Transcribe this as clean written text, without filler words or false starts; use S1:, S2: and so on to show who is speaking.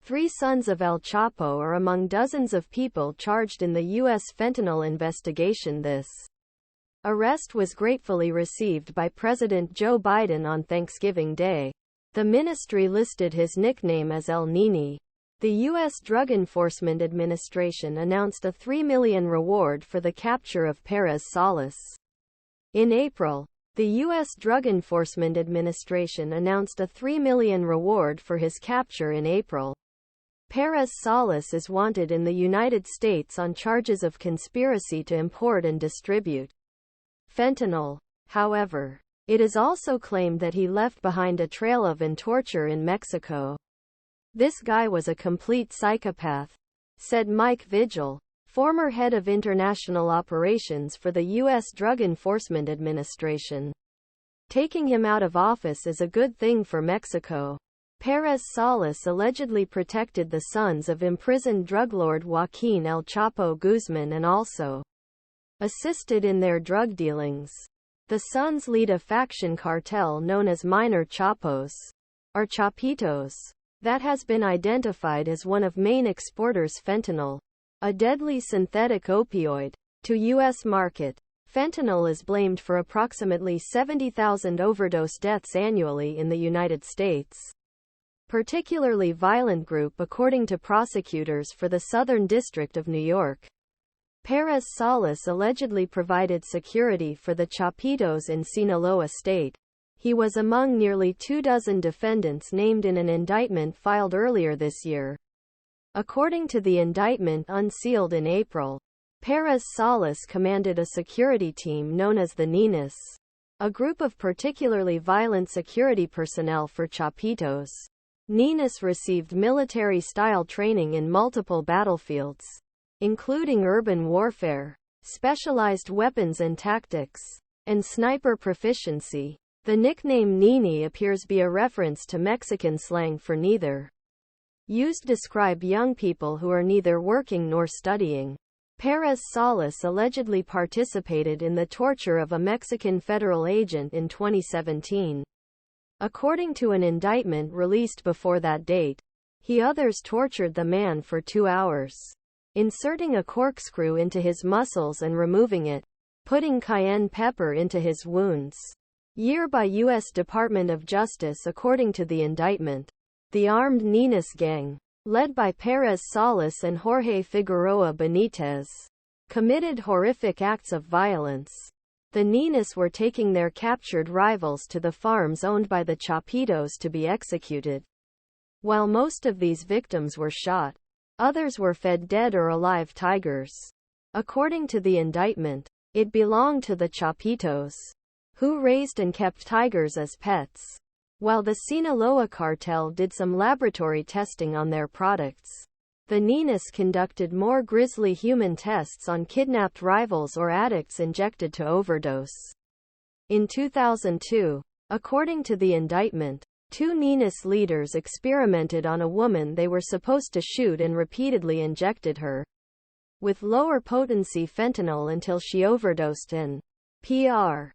S1: Three sons of El Chapo are among dozens of people charged in the U.S. fentanyl investigation. This arrest was gratefully received by President Joe Biden on Thanksgiving Day. The ministry listed his nickname as El Nini. The U.S. Drug Enforcement Administration announced a $3 million reward for the capture of Pérez Salas. In April, the U.S. Drug Enforcement Administration announced a $3 million reward for his capture in April. Pérez Salas is wanted in the United States on charges of conspiracy to import and distribute fentanyl. However, it is also claimed that he left behind a trail of torture in Mexico. "This guy was a complete psychopath," said Mike Vigil, former head of international operations for the U.S. Drug Enforcement Administration. "Taking him out of office is a good thing for Mexico." Pérez Salas allegedly protected the sons of imprisoned drug lord Joaquín El Chapo Guzmán and also assisted in their drug dealings. The sons lead a faction cartel known as minor Chapos, or Chapitos, that has been identified as one of main exporters fentanyl, a deadly synthetic opioid, to U.S. market. Fentanyl is blamed for approximately 70,000 overdose deaths annually in the United States. Particularly violent group according to prosecutors for the Southern District of New York. Pérez Salas allegedly provided security for the Chapitos in Sinaloa state. He was among nearly 24 defendants named in an indictment filed earlier this year. According to the indictment unsealed in April, Pérez Salas commanded a security team known as the Ninis, a group of particularly violent security personnel for Chapitos. Ninis received military-style training in multiple battlefields, including urban warfare, specialized weapons and tactics, and sniper proficiency. The nickname Nini appears to be a reference to Mexican slang for neither, used to describe young people who are neither working nor studying. Pérez Salas allegedly participated in the torture of a Mexican federal agent in 2017. According to an indictment released before that date, others tortured the man for 2 hours, inserting a corkscrew into his muscles and removing it, putting cayenne pepper into his wounds. Year by U.S. Department of Justice. According to the indictment, the armed Ninis gang, led by Pérez Salas and Jorge Figueroa Benitez, committed horrific acts of violence. The Ninis were taking their captured rivals to the farms owned by the Chapitos to be executed. While most of these victims were shot, others were fed dead or alive tigers. According to the indictment, it belonged to the Chapitos, who raised and kept tigers as pets, while the Sinaloa cartel did some laboratory testing on their products. The Ninis conducted more grisly human tests on kidnapped rivals or addicts injected to overdose. In 2002, according to the indictment, 2 Ninis leaders experimented on a woman they were supposed to shoot and repeatedly injected her with lower potency fentanyl until she overdosed. In Pr.